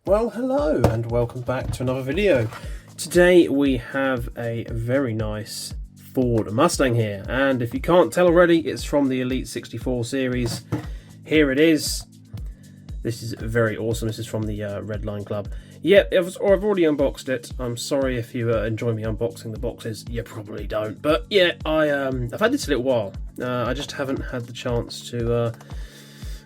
Well, hello and welcome back to another video. Today we have a very nice Ford Mustang here, and if you can't tell already, it's from the Elite 64 series. Here it is. This is very awesome. This is from the Redline Club. Yeah, I've already unboxed it. I'm sorry if you enjoy me unboxing the boxes. You probably don't, but yeah, I've had this a little while. I just haven't had the chance to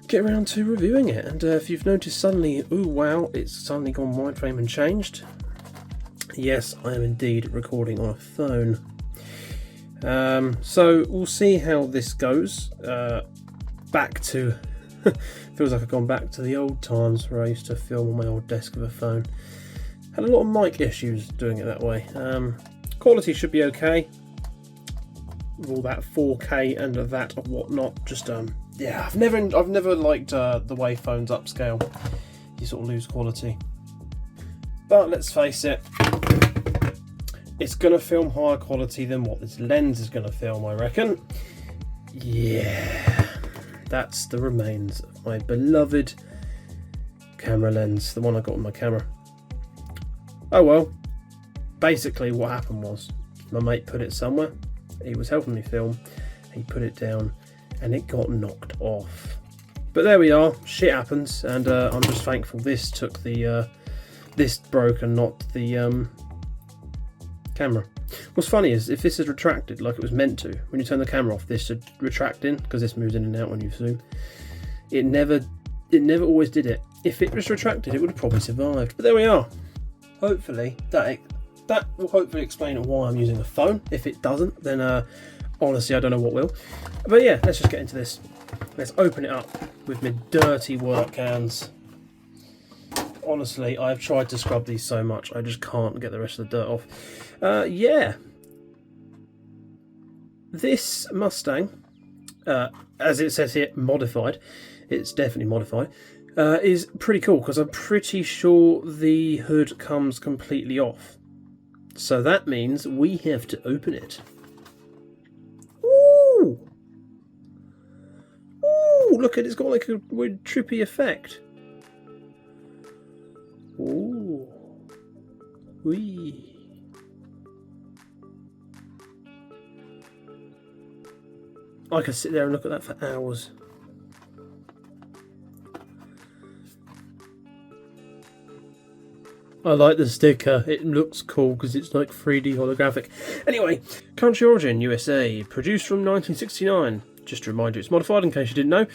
get around to reviewing it, and if you've noticed suddenly, ooh wow, it's suddenly gone wideframe and changed. Yes, I am indeed recording on a phone. So we'll see how this goes. Back to feels like I've gone back to the old times where I used to film on my old desk with a phone. Had a lot of mic issues doing it that way. Quality should be okay with all that 4K and that or whatnot. Just yeah, I've never liked the way phones upscale. You sort of lose quality. But let's face it, it's gonna film higher quality than what this lens is gonna film, I reckon. Yeah, that's the remains of my beloved camera lens, the one I got on my camera. Oh well, basically what happened was my mate put it somewhere. He was helping me film. He put it down and it got knocked off. But there we are, shit happens, and I'm just thankful this took the this broke and not the camera. What's funny is if this is retracted like it was meant to, when you turn the camera off, this should retract in, because this moves in and out when you zoom. It never always did it. If it was retracted, it would have probably survived. But there we are. Hopefully that will hopefully explain why I'm using a phone. If it doesn't, then honestly I don't know what will. But yeah, let's just get into this. Let's open it up with my dirty work hands. Honestly, I've tried to scrub these so much, I just can't get the rest of the dirt off. Yeah. This Mustang, as it says here, modified, it's definitely modified, is pretty cool, because I'm pretty sure the hood comes completely off. So that means we have to open it. Ooh! Ooh, look at it, it's got like a weird trippy effect. Ooh. Wee. I could sit there and look at that for hours. I like the sticker, it looks cool because it's like 3D holographic. Anyway, country origin, USA, produced from 1969. Just to remind you, it's modified in case you didn't know.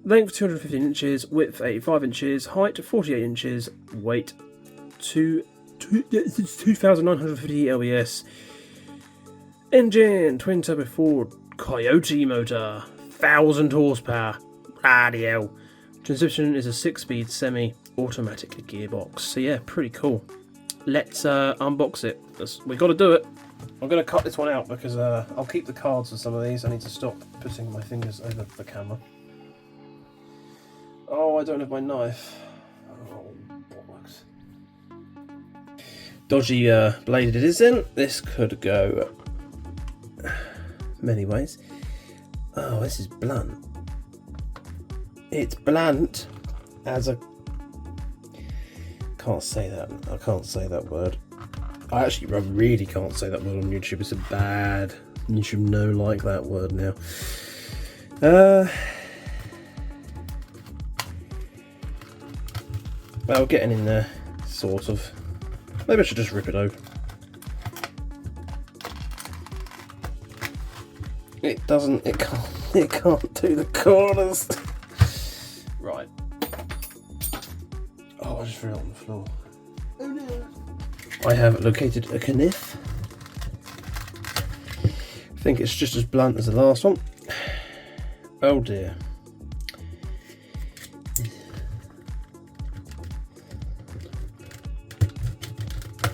Length 215 inches, width 85 inches, height 48 inches, weight 2,950 lbs. Engine, twin turbo Ford Coyote motor, 1,000 horsepower, radio. Transmission is a 6-speed semi-automatic gearbox. So yeah, pretty cool. Let's unbox it. We got to do it. I'm going to cut this one out because I'll keep the cards for some of these. I need to stop putting my fingers over the camera. Oh, I don't have my knife. Oh, bollocks. Dodgy blade it is in. This could go many ways. Oh, this is blunt. It's blunt as a... Can't say that. I can't say that word. I really can't say that word on YouTube. It's a bad... YouTube no like that word now. Well, getting in there, sort of. Maybe I should just rip it open. It doesn't, it can't do the corners. Right. Oh, I just threw it on the floor. Oh no. I have located a knife. I think it's just as blunt as the last one. Oh dear.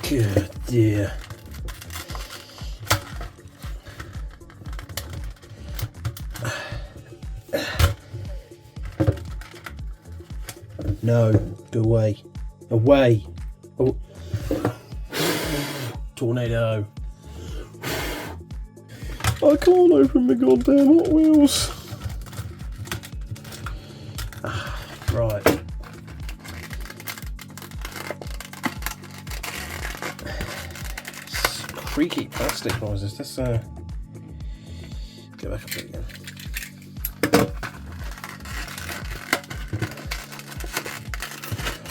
Good dear. No, go away. Away. Oh. Tornado. I can't open my goddamn Hot Wheels. Right. creaky plastic noises. Let's go back up again.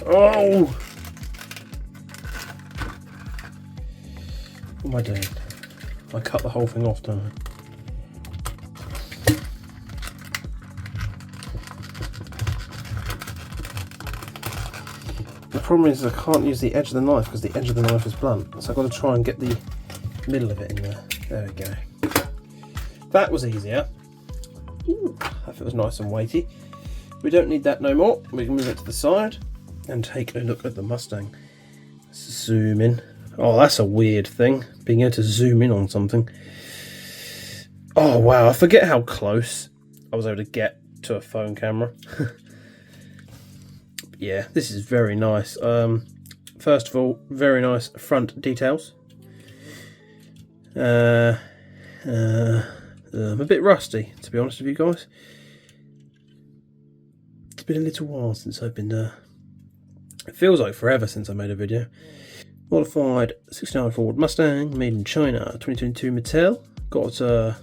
Oh! What am I doing? I cut the whole thing off, don't I? The problem is I can't use the edge of the knife because the edge of the knife is blunt, so I've got to try and get the middle of it in there. There we go. That was easier. Ooh, that feels nice and weighty. We don't need that no more. We can move it to the side and take a look at the Mustang. Let's zoom in. Oh, that's a weird thing, being able to zoom in on something. Oh wow, I forget how close I was able to get to a phone camera. Yeah, this is very nice. First of all, very nice front details. I'm a bit rusty, to be honest with you guys. It's been a little while since I've been it feels like forever since I made a video. Modified 69 Ford Mustang, made in China, 2022 Mattel. Got a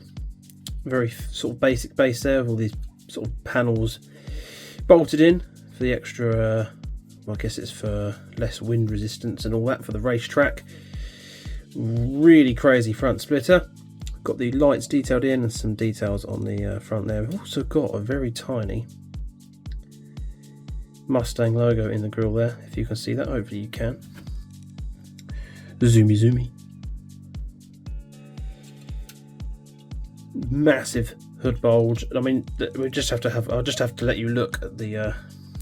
very sort of basic base there with all these sort of panels bolted in for the extra, well, I guess it's for less wind resistance and all that for the racetrack. Really crazy front splitter. Got the lights detailed in and some details on the front there. We've also got a very tiny Mustang logo in the grille there, if you can see that. Hopefully you can. Zoomy zoomy. Massive hood bulge. I mean, we just have to have. I'll just have to let you look at the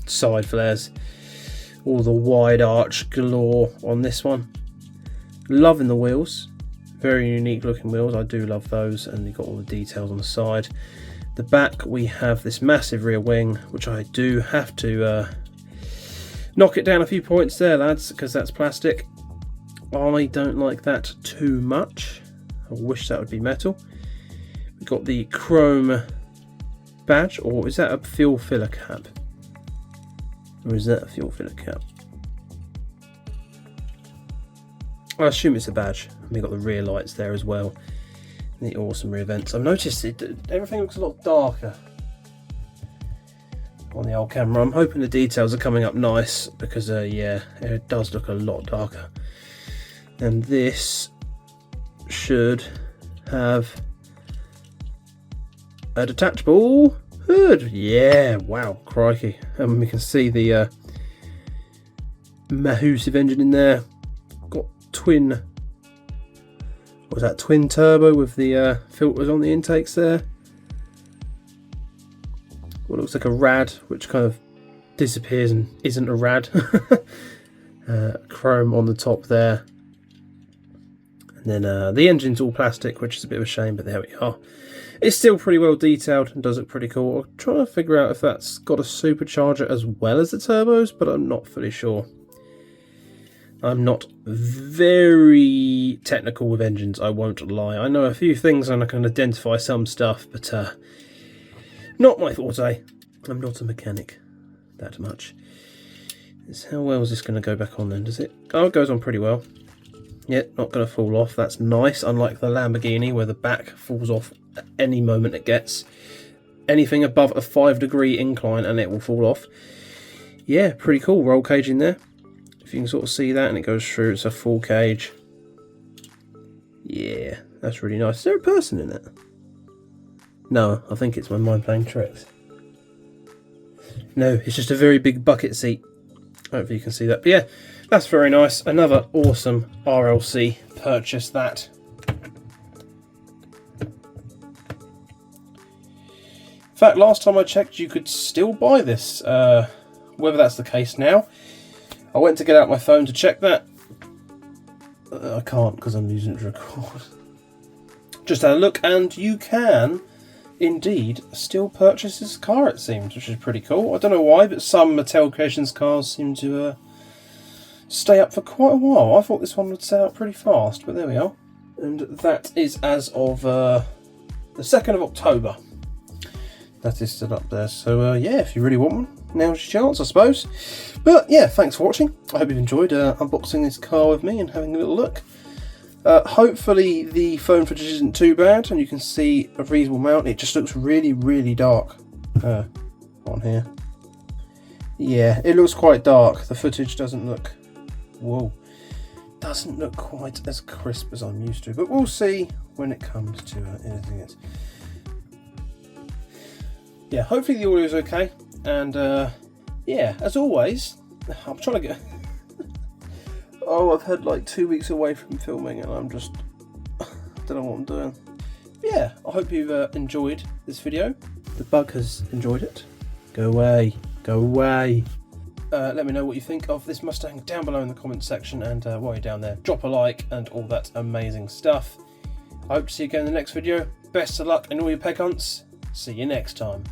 side flares. All the wide arch galore on this one. Loving the wheels. Very unique looking wheels. I do love those, and you've got all the details on the side. The back, we have this massive rear wing, which I do have to knock it down a few points there, lads, because that's plastic. I don't like that too much. I wish that would be metal. We've got the chrome badge, or is that a fuel filler cap? Or is that a fuel filler cap? I assume it's a badge. And we've got the rear lights there as well. The awesome rear vents. I've noticed everything looks a lot darker on the old camera. I'm hoping the details are coming up nice because yeah, it does look a lot darker. And this should have a detachable hood. Yeah, wow, crikey. And we can see the massive engine in there. Got twin, what was that, twin turbo with the filters on the intakes there. What looks like a rad, which kind of disappears and isn't a rad. Chrome on the top there. And then the engine's all plastic, which is a bit of a shame, but there we are. It's still pretty well detailed and does look pretty cool. I'm trying to figure out if that's got a supercharger as well as the turbos, but I'm not fully sure. I'm not very technical with engines, I won't lie. I know a few things and I can identify some stuff, but not my forte. I'm not a mechanic that much. How well is this going to go back on then? Does it? Oh, it goes on pretty well. Yep, not going to fall off. That's nice, unlike the Lamborghini where the back falls off at any moment it gets. Anything above a 5-degree incline and it will fall off. Yeah, pretty cool. Roll cage in there. If you can sort of see that, and it goes through, it's a full cage. Yeah, that's really nice. Is there a person in it? No, I think it's my mind playing tricks. No, it's just a very big bucket seat. Hopefully you can see that. But yeah, that's very nice. Another awesome RLC purchase that. In fact, last time I checked, you could still buy this. Whether that's the case now. I went to get out my phone to check that. I can't because I'm using it to record. Just had a look, and you can indeed still purchase this car, it seems, which is pretty cool. I don't know why, but some Mattel Creations cars seem to stay up for quite a while. I thought this one would stay up pretty fast, but there we are. And that is as of the 2nd of October. That is still up there. So yeah, if you really want one, now's your chance, I suppose. But yeah, thanks for watching. I hope you've enjoyed unboxing this car with me and having a little look. Hopefully the phone footage isn't too bad and you can see a reasonable amount. It just looks really, really dark on here. Yeah, it looks quite dark. The footage doesn't look, doesn't look quite as crisp as I'm used to, but we'll see when it comes to anything else. Yeah, hopefully the audio is okay, and yeah, as always, I'm trying to get I've had like 2 weeks away from filming and I'm just don't know what I'm doing. But yeah, I hope you've enjoyed this video. The bug has enjoyed it. Go away, go away. Let me know what you think of this Mustang down below in the comments section, and while you're down there, drop a like and all that amazing stuff. I hope to see you again in the next video. Best of luck in all your peg hunts. See you next time.